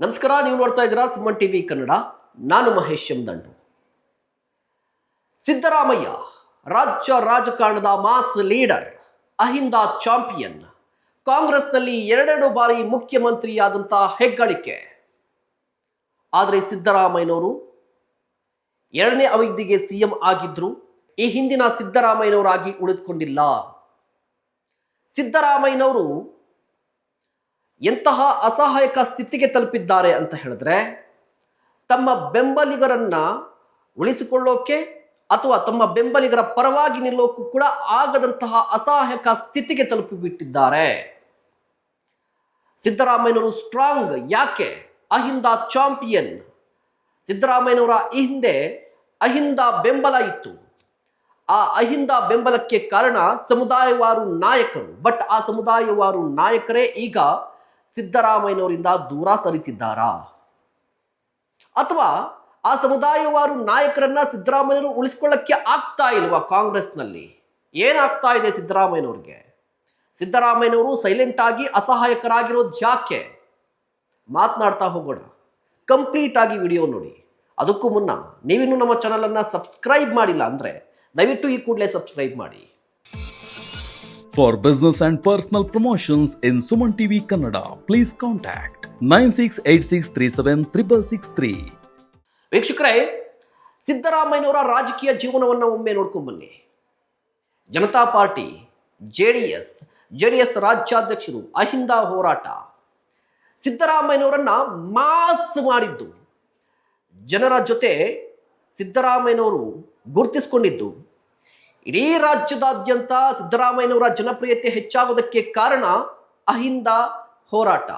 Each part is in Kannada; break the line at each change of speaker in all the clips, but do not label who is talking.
ನಮಸ್ಕಾರ, ನೀವು ನೋಡ್ತಾ ಇದ್ದೀರಾ ಸುಮನ್ ಟಿವಿ ಕನ್ನಡ. ನಾನು ಮಹೇಶ್ ದಂಡು. ಸಿದ್ದರಾಮಯ್ಯ ರಾಜ್ಯ ರಾಜಕಾರಣದ ಮಾಸ್ ಲೀಡರ್, ಅಹಿಂದ ಚಾಂಪಿಯನ್, ಕಾಂಗ್ರೆಸ್ನಲ್ಲಿ ಎರಡೆರಡು ಬಾರಿ ಮುಖ್ಯಮಂತ್ರಿಯಾದಂತಹ ಹೆಗ್ಗಳಿಕೆ. ಆದರೆ ಸಿದ್ದರಾಮಯ್ಯನವರು ಎರಡನೇ ಅವಧಿಗೆ ಸಿಎಂ ಆಗಿದ್ರು. ಈ ಹಿಂದಿನ ಸಿದ್ದರಾಮಯ್ಯನವರಾಗಿ ಉಳಿದುಕೊಂಡಿಲ್ಲ. ಸಿದ್ದರಾಮಯ್ಯನವರು ಎಂತಹ ಅಸಹಾಯಕ ಸ್ಥಿತಿಗೆ ತಲುಪಿದ್ದಾರೆ ಅಂತ ಹೇಳಿದ್ರೆ, ತಮ್ಮ ಬೆಂಬಲಿಗರನ್ನ ಉಳಿಸಿಕೊಳ್ಳೋಕೆ ಅಥವಾ ತಮ್ಮ ಬೆಂಬಲಿಗರ ಪರವಾಗಿ ನಿಲ್ಲೋಕ್ಕೂ ಕೂಡ ಆಗದಂತಹ ಅಸಹಾಯಕ ಸ್ಥಿತಿಗೆ ತಲುಪಿಬಿಟ್ಟಿದ್ದಾರೆ. ಸಿದ್ದರಾಮಯ್ಯನವರು ಸ್ಟ್ರಾಂಗ್ ಯಾಕೆ? ಅಹಿಂದ ಚಾಂಪಿಯನ್. ಸಿದ್ದರಾಮಯ್ಯನವರ ಈ ಹಿಂದೆ ಅಹಿಂದ ಬೆಂಬಲ ಇತ್ತು. ಆ ಅಹಿಂದ ಬೆಂಬಲಕ್ಕೆ ಕಾರಣ ಸಮುದಾಯವಾರು ನಾಯಕರು. ಬಟ್ ಆ ಸಮುದಾಯವಾರು ನಾಯಕರೇ ಈಗ ಸಿದ್ದರಾಮಯ್ಯನವರಿಂದ ದೂರ ಸರಿತಿದ್ದಾರಾ? ಅಥವಾ ಆ ಸಮುದಾಯವಾರು ನಾಯಕರನ್ನ ಸಿದ್ದರಾಮಯ್ಯನವರು ಉಳಿಸ್ಕೊಳ್ಳಕ್ಕೆ ಆಗ್ತಾ ಇಲ್ವಾ? ಕಾಂಗ್ರೆಸ್ನಲ್ಲಿ ಏನಾಗ್ತಾ ಇದೆ ಸಿದ್ದರಾಮಯ್ಯನವ್ರಿಗೆ? ಸಿದ್ದರಾಮಯ್ಯನವರು ಸೈಲೆಂಟ್ ಆಗಿ ಅಸಹಾಯಕರಾಗಿರೋದು ಯಾಕೆ? ಮಾತನಾಡ್ತಾ ಹೋಗೋಣ. ಕಂಪ್ಲೀಟ್ ಆಗಿ ವಿಡಿಯೋ ನೋಡಿ. ಅದಕ್ಕೂ ಮುನ್ನ ನೀವಿನ್ನೂ ನಮ್ಮ ಚಾನಲ್ ಅನ್ನ ಸಬ್ಸ್ಕ್ರೈಬ್ ಮಾಡಿಲ್ಲ ಅಂದ್ರೆ ದಯವಿಟ್ಟು ಈ ಕೂಡಲೇ ಸಬ್ಸ್ಕ್ರೈಬ್ ಮಾಡಿ.
For business and personal promotions in Suman TV Kannada, please contact 9686376663.
ವೀಕ್ಷಕರೇ, ಸಿದ್ದರಾಮಯ್ಯನವರ ರಾಜಕೀಯ ಜೀವನವನ್ನು ಒಮ್ಮೆ ನೋಡ್ಕೊಂಡು ಬನ್ನಿ. ಜನತಾ ಪಾರ್ಟಿ, ಜೆಡಿಎಸ್ ರಾಜ್ಯಾಧ್ಯಕ್ಷರು, ಅಹಿಂದ ಹೋರಾಟ. ಸಿದ್ದರಾಮಯ್ಯನವರನ್ನ ಮಾಸ್ ಮಾಡಿದ್ದು, ಜನರ ಜೊತೆ ಸಿದ್ದರಾಮಯ್ಯನವರು ಗುರುತಿಸಿಕೊಂಡಿದ್ದು, ಇಡೀ ರಾಜ್ಯದಾದ್ಯಂತ ಸಿದ್ದರಾಮಯ್ಯನವರ ಜನಪ್ರಿಯತೆ ಹೆಚ್ಚಾಗೋದಕ್ಕೆ ಕಾರಣ ಅಹಿಂದ ಹೋರಾಟ.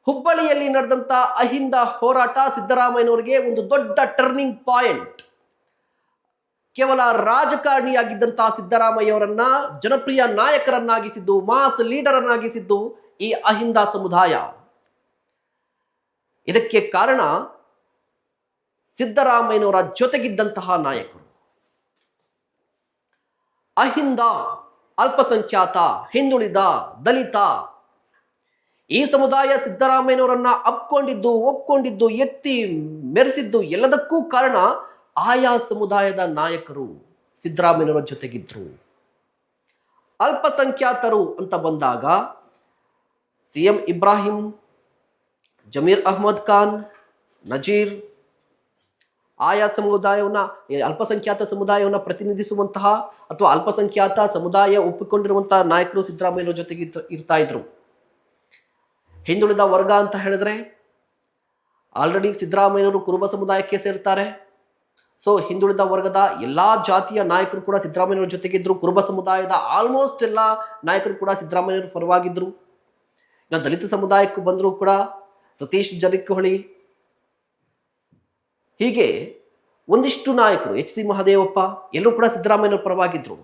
ಹುಬ್ಬಳ್ಳಿಯಲ್ಲಿ ನಡೆದಂತ ಅಹಿಂದ ಹೋರಾಟ ಸಿದ್ದರಾಮಯ್ಯನವರಿಗೆ ಒಂದು ದೊಡ್ಡ ಟರ್ನಿಂಗ್ ಪಾಯಿಂಟ್. ಕೇವಲ ರಾಜಕಾರಣಿಯಾಗಿದ್ದಂತಹ ಸಿದ್ದರಾಮಯ್ಯವರನ್ನ ಜನಪ್ರಿಯ ನಾಯಕರನ್ನಾಗಿಸಿದ್ದು, ಮಾಸ್ ಲೀಡರ್ ಅನ್ನಾಗಿಸಿದ್ದು ಈ ಅಹಿಂದ ಸಮುದಾಯ. ಇದಕ್ಕೆ ಕಾರಣ ಸಿದ್ದರಾಮಯ್ಯನವರ ಜೊತೆಗಿದ್ದಂತಹ ನಾಯಕರು. ಅಹಿಂದ, ಅಲ್ಪಸಂಖ್ಯಾತ, ಹಿಂದುಳಿದ, ದಲಿತ, ಈ ಸಮುದಾಯ ಸಿದ್ದರಾಮಯ್ಯನವರನ್ನ ಒಪ್ಕೊಂಡಿದ್ದು, ಎತ್ತಿ ಮೆರೆಸಿದ್ದು ಎಲ್ಲದಕ್ಕೂ ಕಾರಣ ಆಯಾ ಸಮುದಾಯದ ನಾಯಕರು ಸಿದ್ದರಾಮಯ್ಯನವರ ಜೊತೆಗಿದ್ರು. ಅಲ್ಪಸಂಖ್ಯಾತರು ಅಂತ ಬಂದಾಗ ಸಿಎಂ ಇಬ್ರಾಹಿಂ, ಜಮೀರ್ ಅಹ್ಮದ್ ಖಾನ್, ನಜೀರ್, ಆಯಾ ಸಮುದಾಯವನ್ನ, ಅಲ್ಪಸಂಖ್ಯಾತ ಸಮುದಾಯವನ್ನು ಪ್ರತಿನಿಧಿಸುವಂತಹ ಅಥವಾ ಅಲ್ಪಸಂಖ್ಯಾತ ಸಮುದಾಯ ಒಪ್ಪಿಕೊಂಡಿರುವಂತಹ ನಾಯಕರು ಸಿದ್ದರಾಮಯ್ಯನವರ ಜೊತೆಗೆ ಇರ್ತಾ ಇದ್ರು. ಹಿಂದುಳಿದ ವರ್ಗ ಅಂತ ಹೇಳಿದ್ರೆ ಆಲ್ರೆಡಿ ಸಿದ್ದರಾಮಯ್ಯನವರು ಕುರುಬ ಸಮುದಾಯಕ್ಕೆ ಸೇರ್ತಾರೆ. ಸೊ ಹಿಂದುಳಿದ ವರ್ಗದ ಎಲ್ಲಾ ಜಾತಿಯ ನಾಯಕರು ಕೂಡ ಸಿದ್ದರಾಮಯ್ಯನವರ ಜೊತೆಗಿದ್ರು. ಕುರುಬ ಸಮುದಾಯದ ಆಲ್ಮೋಸ್ಟ್ ಎಲ್ಲ ನಾಯಕರು ಕೂಡ ಸಿದ್ದರಾಮಯ್ಯನವರ ಪರವಾಗಿದ್ರು. ಇನ್ನು ದಲಿತ ಸಮುದಾಯಕ್ಕೂ ಬಂದರೂ ಕೂಡ ಸತೀಶ್ ಜಾರಕಿಹೊಳಿ, ಹೀಗೆ ಒಂದಿಷ್ಟು ನಾಯಕರು, ಎಚ್ ಸಿ ಮಹದೇವಪ್ಪ, ಎಲ್ಲರೂ ಕೂಡ ಸಿದ್ದರಾಮಯ್ಯನವರ ಪರವಾಗಿದ್ರು.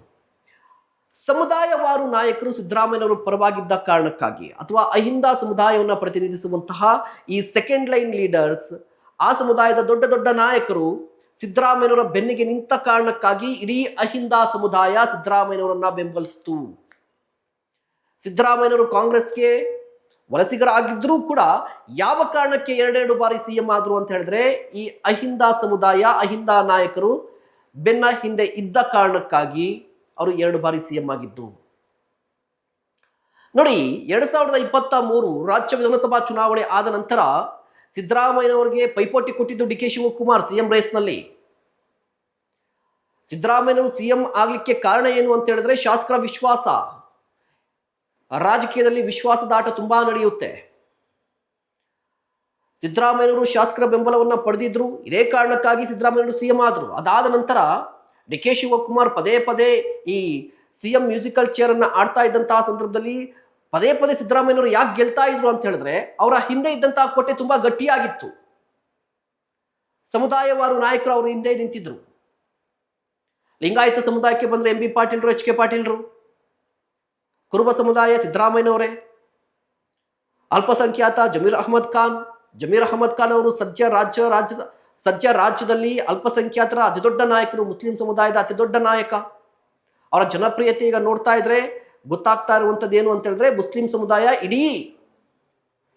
ಸಮುದಾಯವಾರು ನಾಯಕರು ಸಿದ್ದರಾಮಯ್ಯನವರು ಪರವಾಗಿದ್ದ ಕಾರಣಕ್ಕಾಗಿ ಅಥವಾ ಅಹಿಂದ ಸಮುದಾಯವನ್ನು ಪ್ರತಿನಿಧಿಸುವಂತಹ ಈ ಸೆಕೆಂಡ್ ಲೈನ್ ಲೀಡರ್ಸ್, ಆ ಸಮುದಾಯದ ದೊಡ್ಡ ದೊಡ್ಡ ನಾಯಕರು ಸಿದ್ದರಾಮಯ್ಯನವರ ಬೆನ್ನಿಗೆ ನಿಂತ ಕಾರಣಕ್ಕಾಗಿ ಇಡೀ ಅಹಿಂದ ಸಮುದಾಯ ಸಿದ್ದರಾಮಯ್ಯನವರನ್ನ ಬೆಂಬಲಿಸಿತು. ಸಿದ್ದರಾಮಯ್ಯನವರು ಕಾಂಗ್ರೆಸ್ಗೆ ವಲಸಿಗರಾಗಿದ್ರೂ ಕೂಡ ಯಾವ ಕಾರಣಕ್ಕೆ ಎರಡೆರಡು ಬಾರಿ ಸಿಎಂ ಆದ್ರು ಅಂತ ಹೇಳಿದ್ರೆ ಈ ಅಹಿಂದ ಸಮುದಾಯ, ಅಹಿಂದ ನಾಯಕರು ಬೆನ್ನ ಹಿಂದೆ ಇದ್ದ ಕಾರಣಕ್ಕಾಗಿ ಅವರು 2 ಬಾರಿ ಸಿಎಂ ಆಗಿದ್ದು. ನೋಡಿ, 2023 ರಾಜ್ಯ ವಿಧಾನಸಭಾ ಚುನಾವಣೆ ಆದ ನಂತರ ಸಿದ್ದರಾಮಯ್ಯನವರಿಗೆ ಪೈಪೋಟಿ ಕೊಟ್ಟಿದ್ದು ಡಿ ಕೆ ಶಿವಕುಮಾರ್ ಸಿಎಂ ರೇಸ್ನಲ್ಲಿ. ಸಿದ್ದರಾಮಯ್ಯನವರು ಸಿಎಂ ಆಗ್ಲಿಕ್ಕೆ ಕಾರಣ ಏನು ಅಂತ ಹೇಳಿದ್ರೆ ಶಾಸಕರ ವಿಶ್ವಾಸ. ರಾಜಕೀಯದಲ್ಲಿ ವಿಶ್ವಾಸದ ಆಟ ತುಂಬಾ ನಡೆಯುತ್ತೆ. ಸಿದ್ದರಾಮಯ್ಯನವರು ಶಾಸಕರ ಬೆಂಬಲವನ್ನ ಪಡೆದಿದ್ರು. ಇದೇ ಕಾರಣಕ್ಕಾಗಿ ಸಿದ್ದರಾಮಯ್ಯನವರು ಸಿಎಂ ಆದ್ರು. ಅದಾದ ನಂತರ ಡಿ ಕೆ ಶಿವಕುಮಾರ್ ಪದೇ ಈ ಸಿಎಂ ಮ್ಯೂಸಿಕಲ್ ಚೇರ್ ಅನ್ನ ಆಡ್ತಾ ಇದ್ದಂತಹ ಸಂದರ್ಭದಲ್ಲಿ ಪದೇ ಸಿದ್ದರಾಮಯ್ಯನವರು ಯಾಕೆ ಗೆಲ್ತಾ ಇದ್ರು ಅಂತ ಹೇಳಿದ್ರೆ ಅವರ ಹಿಂದೆ ಇದ್ದಂತಹ ಕೋಟೆ ತುಂಬಾ ಗಟ್ಟಿಯಾಗಿತ್ತು. ಸಮುದಾಯವಾರು ನಾಯಕರು ಅವರು ಹಿಂದೆ ನಿಂತಿದ್ರು. ಲಿಂಗಾಯತ ಸಮುದಾಯಕ್ಕೆ ಬಂದ್ರೆ ಎಂ ಬಿ ಪಾಟೀಲ್ರು, ಎಚ್ ಕೆ ಪಾಟೀಲ್ರು. ಕುರುಬ ಸಮುದಾಯ ಸಿದ್ದರಾಮಯ್ಯನವರೇ. ಅಲ್ಪಸಂಖ್ಯಾತ ಜಮೀರ್ ಅಹ್ಮದ್ ಖಾನ್ ಅವರು ಸದ್ಯ ರಾಜ್ಯದಲ್ಲಿ ಅಲ್ಪಸಂಖ್ಯಾತರ ಅತಿದೊಡ್ಡ ನಾಯಕರು, ಮುಸ್ಲಿಂ ಸಮುದಾಯದ ಅತಿದೊಡ್ಡ ನಾಯಕ. ಅವರ ಜನಪ್ರಿಯತೆ ಈಗ ನೋಡ್ತಾ ಇದ್ರೆ ಗೊತ್ತಾಗ್ತಾ ಇರುವಂಥದ್ದು ಏನು ಅಂತ ಹೇಳಿದ್ರೆ ಮುಸ್ಲಿಂ ಸಮುದಾಯ ಇಡೀ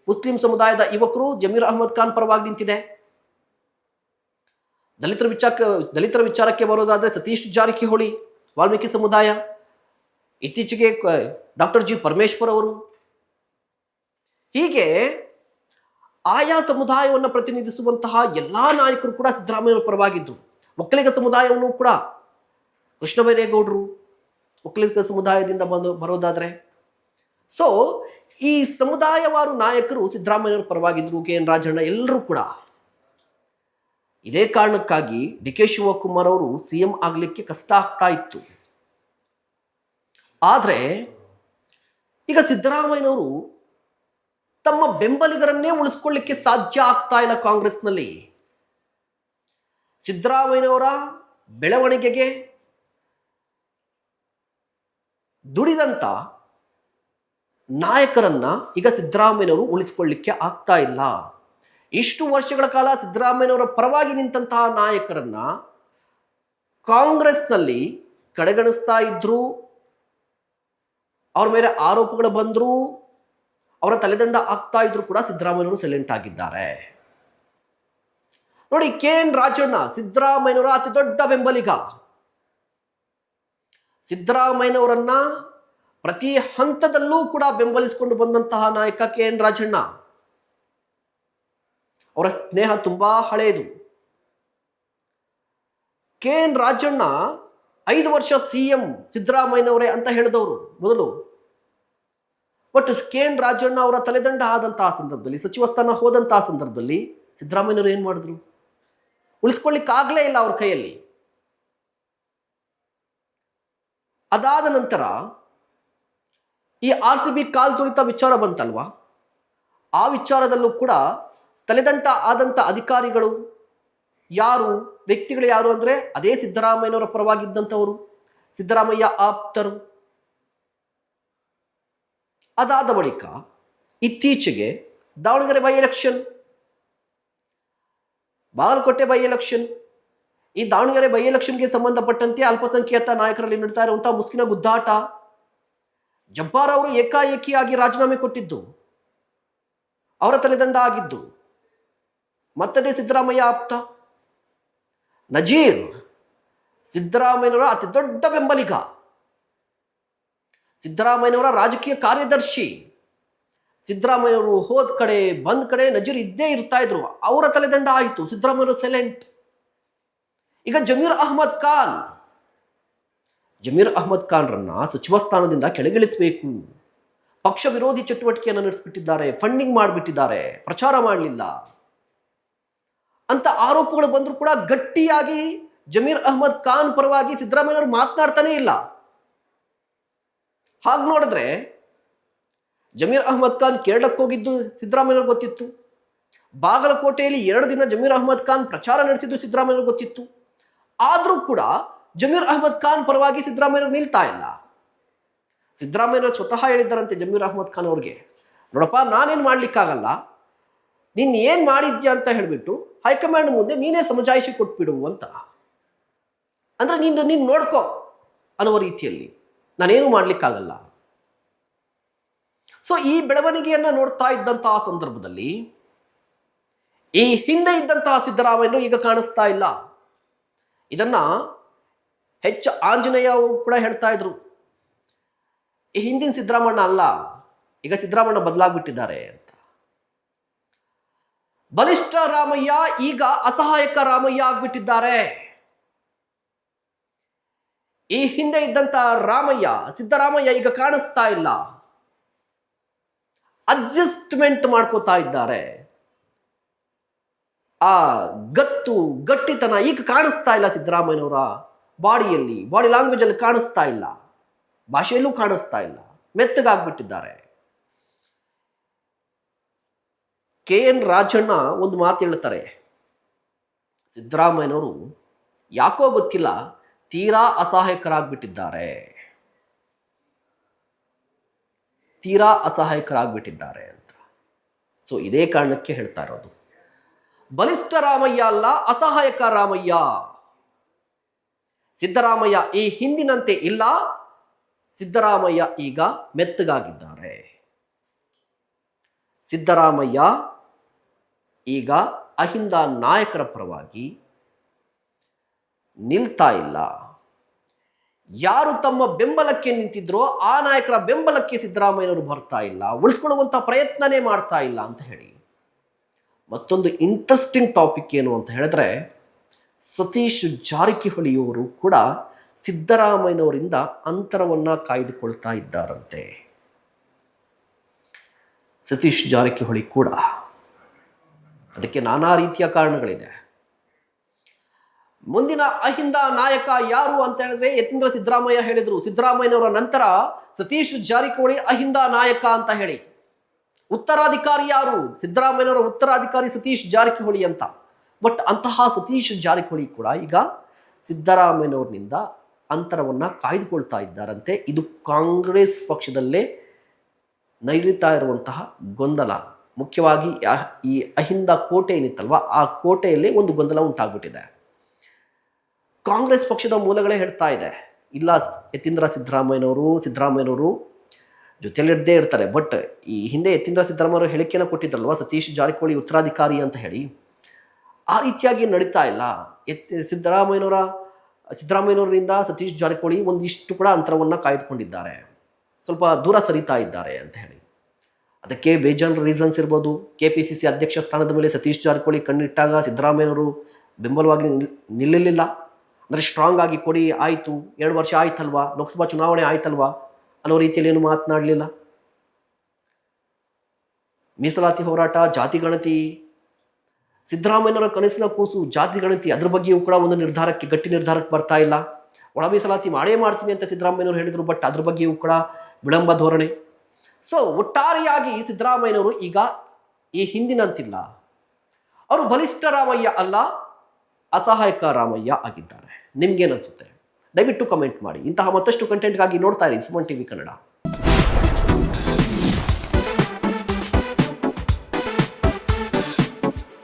ಮುಸ್ಲಿಂ ಸಮುದಾಯದ ಯುವಕರು ಜಮೀರ್ ಅಹ್ಮದ್ ಖಾನ್ ಪರವಾಗಿ ನಿಂತಿದೆ. ದಲಿತರ ವಿಚಾರಕ್ಕೆ ಬರೋದಾದ್ರೆ ಸತೀಶ್ ಜಾರಕಿಹೊಳಿ, ವಾಲ್ಮೀಕಿ ಸಮುದಾಯ, ಇತ್ತೀಚೆಗೆ ಡಾಕ್ಟರ್ ಜಿ ಪರಮೇಶ್ವರ್ ಅವರು, ಹೀಗೆ ಆಯಾ ಸಮುದಾಯವನ್ನು ಪ್ರತಿನಿಧಿಸುವಂತಹ ಎಲ್ಲಾ ನಾಯಕರು ಕೂಡ ಸಿದ್ದರಾಮಯ್ಯರ ಪರವಾಗಿದ್ರು. ಒಕ್ಕಲಿಗ ಸಮುದಾಯವನ್ನು ಕೂಡ ಕೃಷ್ಣ ಬೈರೇಗೌಡರು ಒಕ್ಕಲಿಗ ಸಮುದಾಯದಿಂದ ಬರೋದಾದ್ರೆ, ಸೊ ಈ ಸಮುದಾಯವಾರು ನಾಯಕರು ಸಿದ್ದರಾಮಯ್ಯರ ಪರವಾಗಿದ್ರು. ಕೆ ಎನ್ ರಾಜಣ್ಣ ಎಲ್ಲರೂ ಕೂಡ. ಇದೇ ಕಾರಣಕ್ಕಾಗಿ ಡಿ ಕೆ ಶಿವಕುಮಾರ್ ಅವರು ಸಿಎಂ ಆಗ್ಲಿಕ್ಕೆ ಕಷ್ಟ ಆಗ್ತಾ ಇತ್ತು. ಆದ್ರೆ ಈಗ ಸಿದ್ದರಾಮಯ್ಯನವರು ತಮ್ಮ ಬೆಂಬಲಿಗರನ್ನೇ ಉಳಿಸ್ಕೊಳ್ಳಿಕ್ಕೆ ಸಾಧ್ಯ ಆಗ್ತಾ ಇಲ್ಲ. ಕಾಂಗ್ರೆಸ್ನಲ್ಲಿ ಸಿದ್ದರಾಮಯ್ಯನವರ ಬೆಳವಣಿಗೆಗೆ ದುಡಿದಂತ ನಾಯಕರನ್ನ ಈಗ ಸಿದ್ದರಾಮಯ್ಯನವರು ಉಳಿಸಿಕೊಳ್ಳಿಕ್ಕೆ ಆಗ್ತಾ ಇಲ್ಲ. ಇಷ್ಟು ವರ್ಷಗಳ ಕಾಲ ಸಿದ್ದರಾಮಯ್ಯನವರ ಪರವಾಗಿ ನಿಂತಹ ನಾಯಕರನ್ನ ಕಾಂಗ್ರೆಸ್ನಲ್ಲಿ ಕಡೆಗಣಿಸ್ತಾ ಇದ್ರು. ಅವ್ರ ಮೇಲೆ ಆರೋಪಗಳು ಬಂದ್ರು, ಅವರ ತಲೆದಂಡ ಆಗ್ತಾ ಇದ್ರು ಕೂಡ ಸಿದ್ದರಾಮಯ್ಯನವರು ಸೈಲೆಂಟ್ ಆಗಿದ್ದಾರೆ. ನೋಡಿ, ಕೆ ಎನ್ ರಾಜಣ್ಣ ಸಿದ್ದರಾಮಯ್ಯನವರ ಅತಿ ದೊಡ್ಡ ಬೆಂಬಲಿಗ. ಸಿದ್ದರಾಮಯ್ಯನವರನ್ನ ಪ್ರತಿ ಹಂತದಲ್ಲೂ ಕೂಡ ಬೆಂಬಲಿಸಿಕೊಂಡು ಬಂದಂತಹ ನಾಯಕ ಕೆ ಎನ್ ರಾಜಣ್ಣ. ಅವರ ಸ್ನೇಹ ತುಂಬಾ ಹಳೆಯದು. ಕೆ ಎನ್ ರಾಜಣ್ಣ 5 ವರ್ಷ ಸಿಎಂ ಸಿದ್ದರಾಮಯ್ಯನವರೇ ಅಂತ ಹೇಳಿದವರು ಮೊದಲು. ಬಟ್ ಕೆ ಎನ್ ರಾಜಣ್ಣ ಅವರ ತಲೆದಂಡ ಆದಂತಹ ಸಂದರ್ಭದಲ್ಲಿ, ಸಚಿವ ಸ್ಥಾನ ಹೋದಂತಹ ಸಂದರ್ಭದಲ್ಲಿ ಸಿದ್ದರಾಮಯ್ಯನವರು ಏನ್ ಮಾಡಿದ್ರು? ಉಳಿಸ್ಕೊಳ್ಳಿಕ್ಕಾಗಲೇ ಇಲ್ಲ ಅವ್ರ ಕೈಯಲ್ಲಿ. ಅದಾದ ನಂತರ ಈ RCB ಕಾಲ್ ತುಳಿತ ವಿಚಾರ ಬಂತಲ್ವಾ, ಆ ವಿಚಾರದಲ್ಲೂ ಕೂಡ ತಲೆದಂಟ ಆದಂತ ಅಧಿಕಾರಿಗಳು ಯಾರು, ವ್ಯಕ್ತಿಗಳು ಯಾರು ಅಂದ್ರೆ ಅದೇ ಸಿದ್ದರಾಮಯ್ಯನವರ ಪರವಾಗಿದ್ದಂಥವರು, ಸಿದ್ದರಾಮಯ್ಯ ಆಪ್ತರು. ಅದಾದ ಬಳಿಕ ಇತ್ತೀಚೆಗೆ Davanagere by election, Bagalkote by election, ಈ ದಾವಣಗೆರೆ ಬೈ ಎಲೆಕ್ಷನ್ಗೆ ಸಂಬಂಧಪಟ್ಟಂತೆ ಅಲ್ಪಸಂಖ್ಯಾತ ನಾಯಕರಲ್ಲಿ ನಡೀತಾ ಇರುವಂತಹ ಮುಸ್ಕಿನ ಗುದ್ದಾಟ. ಜಬ್ಬಾರ್ ಅವರು ಏಕಾಏಕಿಯಾಗಿ ರಾಜೀನಾಮೆ ಕೊಟ್ಟಿದ್ದು, ಅವರ ತಲೆದಂಡ ಆಗಿದ್ದು ಮತ್ತದೇ ಸಿದ್ದರಾಮಯ್ಯ ಆಪ್ತ. ನಜೀರ್ ಸಿದ್ದರಾಮಯ್ಯನವರ ಅತಿ ದೊಡ್ಡ ಬೆಂಬಲಿಗ, ಸಿದ್ದರಾಮಯ್ಯನವರ ರಾಜಕೀಯ ಕಾರ್ಯದರ್ಶಿ. ಸಿದ್ದರಾಮಯ್ಯನವರು ಹೋದ ಕಡೆ ಬಂದ್ ಕಡೆ ನಜೀರ್ ಇದ್ದೇ ಇರ್ತಾ ಇದ್ರು. ಅವರ ತಲೆದಂಡ ಆಯಿತು, ಸಿದ್ದರಾಮಯ್ಯನವರು ಸೈಲೆಂಟ್. ಈಗ ಜಮೀರ್ ಅಹ್ಮದ್ ಖಾನ್ರನ್ನ ಸಚಿವ ಸ್ಥಾನದಿಂದ ಕೆಳಗಿಳಿಸಬೇಕು, ಪಕ್ಷ ವಿರೋಧಿ ಚಟುವಟಿಕೆಯನ್ನು ನಡೆಸಿಬಿಟ್ಟಿದ್ದಾರೆ, ಫಂಡಿಂಗ್ ಮಾಡಿಬಿಟ್ಟಿದ್ದಾರೆ, ಪ್ರಚಾರ ಮಾಡಲಿಲ್ಲ ಅಂತ ಆರೋಪಗಳು ಬಂದರೂ ಕೂಡ ಗಟ್ಟಿಯಾಗಿ ಜಮೀರ್ ಅಹ್ಮದ್ ಖಾನ್ ಪರವಾಗಿ ಸಿದ್ದರಾಮಯ್ಯನವರು ಮಾತನಾಡ್ತಾನೆ ಇಲ್ಲ. ಹಾಗೆ ನೋಡಿದ್ರೆ ಜಮೀರ್ ಅಹ್ಮದ್ ಖಾನ್ ಕೇರಳಕ್ಕೆ ಹೋಗಿದ್ದು ಸಿದ್ದರಾಮಯ್ಯನವ್ರಿಗೆ ಗೊತ್ತಿತ್ತು. ಬಾಗಲಕೋಟೆಯಲ್ಲಿ 2 ದಿನ ಜಮೀರ್ ಅಹ್ಮದ್ ಖಾನ್ ಪ್ರಚಾರ ನಡೆಸಿದ್ದು ಸಿದ್ದರಾಮಯ್ಯನವ್ರಿಗೆ ಗೊತ್ತಿತ್ತು. ಆದ್ರೂ ಕೂಡ ಜಮೀರ್ ಅಹ್ಮದ್ ಖಾನ್ ಪರವಾಗಿ ಸಿದ್ದರಾಮಯ್ಯನವರು ನಿಲ್ತಾ ಇಲ್ಲ. ಸಿದ್ದರಾಮಯ್ಯನವರು ಸ್ವತಃ ಹೇಳಿದ್ದಾರಂತೆ ಜಮೀರ್ ಅಹ್ಮದ್ ಖಾನ್ ಅವ್ರಿಗೆ, ನೋಡಪ್ಪ, ನಾನೇನು ಮಾಡ್ಲಿಕ್ಕಾಗಲ್ಲ, ನೀನ್ ಏನ್ ಮಾಡಿದ್ಯಾ ಅಂತ ಹೇಳ್ಬಿಟ್ಟು ಹೈಕಮಾಂಡ್ ಮುಂದೆ ನೀನೇ ಸಮಜಾಯಿಷಿ ಕೊಟ್ಬಿಡು ಅಂತ. ಅಂದ್ರೆ ನೀನ್ ನೋಡ್ಕೋ ಅನ್ನುವ ರೀತಿಯಲ್ಲಿ, ನಾನೇನು ಮಾಡ್ಲಿಕ್ಕಾಗಲ್ಲ. ಸೊ ಈ ಬೆಳವಣಿಗೆಯನ್ನ ನೋಡ್ತಾ ಇದ್ದಂತಹ ಸಂದರ್ಭದಲ್ಲಿ ಈ ಹಿಂದೆ ಇದ್ದಂತಹ ಸಿದ್ದರಾಮಯ್ಯನವರು ಈಗ ಕಾಣಿಸ್ತಾ ಇಲ್ಲ. ಇದನ್ನ ಆಂಜನೇಯ ಕೂಡ ಹೇಳ್ತಾ ಇದ್ರು, ಈ ಹಿಂದಿನ ಸಿದ್ದರಾಮಣ್ಣ ಅಲ್ಲ, ಈಗ ಸಿದ್ದರಾಮಣ್ಣ ಬದಲಾಗ್ಬಿಟ್ಟಿದ್ದಾರೆ ಅಂತ. ಬಲಿಷ್ಠ ರಾಮಯ್ಯ ಈಗ ಅಸಹಾಯಕ ರಾಮಯ್ಯ ಆಗ್ಬಿಟ್ಟಿದ್ದಾರೆ. ಈ ಹಿಂದೆ ಇದ್ದಂತ ರಾಮಯ್ಯ, ಸಿದ್ದರಾಮಯ್ಯ ಈಗ ಕಾಣಿಸ್ತಾ ಇಲ್ಲ. ಅಡ್ಜಸ್ಟ್ಮೆಂಟ್ ಮಾಡ್ಕೋತಾ ಇದ್ದಾರೆ. ಆ ಗಟ್ಟಿತನ ಈಗ ಕಾಣಿಸ್ತಾ ಇಲ್ಲ ಸಿದ್ದರಾಮಯ್ಯನವರ ಬಾಡಿಯಲ್ಲಿ, ಬಾಡಿ ಲ್ಯಾಂಗ್ವೇಜ್ ಅಲ್ಲಿ ಕಾಣಿಸ್ತಾ ಇಲ್ಲ, ಭಾಷೆಯಲ್ಲೂ ಕಾಣಿಸ್ತಾ ಇಲ್ಲ, ಮೆತ್ತಗಾಗ್ಬಿಟ್ಟಿದ್ದಾರೆ. ಕೆ ಎನ್ ರಾಜಣ್ಣ ಒಂದು ಮಾತು ಹೇಳ್ತಾರೆ, ಸಿದ್ದರಾಮಯ್ಯನವರು ಯಾಕೋ ಗೊತ್ತಿಲ್ಲ ತೀರಾ ಅಸಹಾಯಕರಾಗ್ಬಿಟ್ಟಿದ್ದಾರೆ ಅಂತ. ಸೊ ಇದೇ ಕಾರಣಕ್ಕೆ ಹೇಳ್ತಾ ಇರೋದು, ಬಲಿಷ್ಠ ರಾಮಯ್ಯ ಅಲ್ಲ, ಅಸಹಾಯಕ ರಾಮಯ್ಯ. ಸಿದ್ದರಾಮಯ್ಯ ಈ ಹಿಂದಿನಂತೆ ಇಲ್ಲ, ಸಿದ್ದರಾಮಯ್ಯ ಈಗ ಮೆತ್ತಗಾಗಿದ್ದಾರೆ. ಸಿದ್ದರಾಮಯ್ಯ ಈಗ ಅಹಿಂದ ನಾಯಕರ ಪರವಾಗಿ ನಿಲ್ತಾ ಇಲ್ಲ. ಯಾರು ತಮ್ಮ ಬೆಂಬಲಕ್ಕೆ ನಿಂತಿದ್ರೋ ಆ ನಾಯಕರ ಬೆಂಬಲಕ್ಕೆ ಸಿದ್ದರಾಮಯ್ಯನವರು ಬರ್ತಾ ಇಲ್ಲ, ಉಳಿಸ್ಕೊಳ್ಳುವಂಥ ಪ್ರಯತ್ನನೇ ಮಾಡ್ತಾ ಇಲ್ಲ ಅಂತ ಹೇಳಿ. ಮತ್ತೊಂದು ಇಂಟ್ರೆಸ್ಟಿಂಗ್ ಟಾಪಿಕ್ ಏನು ಅಂತ ಹೇಳಿದ್ರೆ, ಸತೀಶ್ ಜಾರಕಿಹೊಳಿಯವರು ಕೂಡ ಸಿದ್ದರಾಮಯ್ಯನವರಿಂದ ಅಂತರವನ್ನು ಕಾಯ್ದುಕೊಳ್ತಾ ಇದ್ದಾರಂತೆ. ಸತೀಶ್ ಜಾರಕಿಹೊಳಿ ಕೂಡ, ಅದಕ್ಕೆ ನಾನಾ ರೀತಿಯ ಕಾರಣಗಳಿದೆ. ಮುಂದಿನ ಅಹಿಂದ ನಾಯಕ ಯಾರು ಅಂತ ಹೇಳಿದ್ರೆ ಯತೀಂದ್ರ ಸಿದ್ದರಾಮಯ್ಯ ಹೇಳಿದ್ರು. ಸಿದ್ದರಾಮಯ್ಯನವರ ನಂತರ ಸತೀಶ್ ಜಾರಕಿಹೊಳಿ ಅಹಿಂದ ನಾಯಕ ಅಂತ ಹೇಳಿ. ಉತ್ತರಾಧಿಕಾರಿ ಯಾರು? ಸಿದ್ದರಾಮಯ್ಯನವರ ಉತ್ತರಾಧಿಕಾರಿ ಸತೀಶ್ ಜಾರಕಿಹೊಳಿ ಅಂತ. ಬಟ್ ಅಂತಹ ಸತೀಶ್ ಜಾರಕಿಹೊಳಿ ಕೂಡ ಈಗ ಸಿದ್ದರಾಮಯ್ಯನವರಿನಿಂದ ಅಂತರವನ್ನ ಕಾಯ್ದುಕೊಳ್ತಾ ಇದ್ದಾರಂತೆ. ಇದು ಕಾಂಗ್ರೆಸ್ ಪಕ್ಷದಲ್ಲೇ ನೈರಿತಾ ಇರುವಂತಹ ಗೊಂದಲ. ಮುಖ್ಯವಾಗಿ ಈ ಅಹಿಂದ ಕೋಟೆ ಏನಿತ್ತಲ್ವ, ಆ ಕೋಟೆಯಲ್ಲಿ ಒಂದು ಗೊಂದಲ ಉಂಟಾಗ್ಬಿಟ್ಟಿದೆ. ಕಾಂಗ್ರೆಸ್ ಪಕ್ಷದ ಮೂಲಗಳೇ ಹೇಳ್ತಾ ಇದೆ, ಇಲ್ಲ ಯತೀಂದ್ರ ಸಿದ್ದರಾಮಯ್ಯನವರು ಜೊತೆಯಲ್ಲಿದ್ದೇ ಇರ್ತಾರೆ. ಬಟ್ ಈ ಹಿಂದೆ ಯತೀಂದ್ರ ಸಿದ್ದರಾಮಯ್ಯವರು ಹೇಳಿಕೆಯನ್ನು ಕೊಟ್ಟಿದ್ರಲ್ವ, ಸತೀಶ್ ಜಾರಕಿಹೊಳಿ ಉತ್ತರಾಧಿಕಾರಿ ಅಂತ ಹೇಳಿ, ಆ ರೀತಿಯಾಗಿ ನಡೀತಾ ಇಲ್ಲ. ಸಿದ್ದರಾಮಯ್ಯನವರಿಂದ ಸತೀಶ್ ಜಾರಕಿಹೊಳಿ ಒಂದಿಷ್ಟು ಕೂಡ ಅಂತರವನ್ನು ಕಾಯ್ದುಕೊಂಡಿದ್ದಾರೆ, ಸ್ವಲ್ಪ ದೂರ ಸರಿತಾ ಇದ್ದಾರೆ ಅಂತ ಹೇಳಿ. ಅದಕ್ಕೆ ಬೇಜಾನ್ ರೀಸನ್ಸ್ ಇರ್ಬೋದು. KPCC ಅಧ್ಯಕ್ಷ ಸ್ಥಾನದ ಮೇಲೆ ಸತೀಶ್ ಜಾರಕಿಹೊಳಿ ಕಣ್ಣಿಟ್ಟಾಗ ಸಿದ್ದರಾಮಯ್ಯನವರು ಬೆಂಬಲವಾಗಿ ನಿಲ್ಲಲಿಲ್ಲ. ಅಂದರೆ ಸ್ಟ್ರಾಂಗ್ ಆಗಿ ಕೊಡಿ, ಆಯಿತು 2 ವರ್ಷ ಆಯ್ತಲ್ವಾ, ಲೋಕಸಭಾ ಚುನಾವಣೆ ಆಯ್ತಲ್ವಾ ಅನ್ನೋ ರೀತಿಯಲ್ಲಿ ಏನು ಮಾತನಾಡಲಿಲ್ಲ. ಮೀಸಲಾತಿ ಹೋರಾಟ, ಜಾತಿ ಗಣತಿ, ಸಿದ್ದರಾಮಯ್ಯನವರ ಕನಸಿನ ಕೂಸು ಜಾತಿ ಗಣತಿ, ಅದ್ರ ಬಗ್ಗೆಯೂ ಕೂಡ ಒಂದು ಗಟ್ಟಿ ನಿರ್ಧಾರಕ್ಕೆ ಬರ್ತಾ ಇಲ್ಲ. ಒಳ ಮೀಸಲಾತಿ ಮಾಡೇ ಮಾಡ್ತೀನಿ ಅಂತ ಸಿದ್ದರಾಮಯ್ಯನವರು ಹೇಳಿದರು, ಬಟ್ ಅದ್ರ ಬಗ್ಗೆಯೂ ಕೂಡ ವಿಳಂಬ ಧೋರಣೆ. ಸೊ ಒಟ್ಟಾರೆಯಾಗಿ ಸಿದ್ದರಾಮಯ್ಯನವರು ಈಗ ಈ ಹಿಂದಿನಂತಿಲ್ಲ, ಅವರು ಬಲಿಷ್ಠ ರಾಮಯ್ಯ ಅಲ್ಲ, ಅಸಹಾಯಕ ರಾಮಯ್ಯ ಆಗಿದ್ದಾರೆ. ನಿಮ್ಗೇನನ್ಸುತ್ತೆ? ದಯವಿಟ್ಟು ಕಮೆಂಟ್ ಮಾಡಿ. ಇಂತಹ ಮತ್ತಷ್ಟು ಕಂಟೆಂಟ್ಗಾಗಿ ನೋಡ್ತಾ ಇರಿ ಸುಮನ್ ಟಿವಿ ಕನ್ನಡ.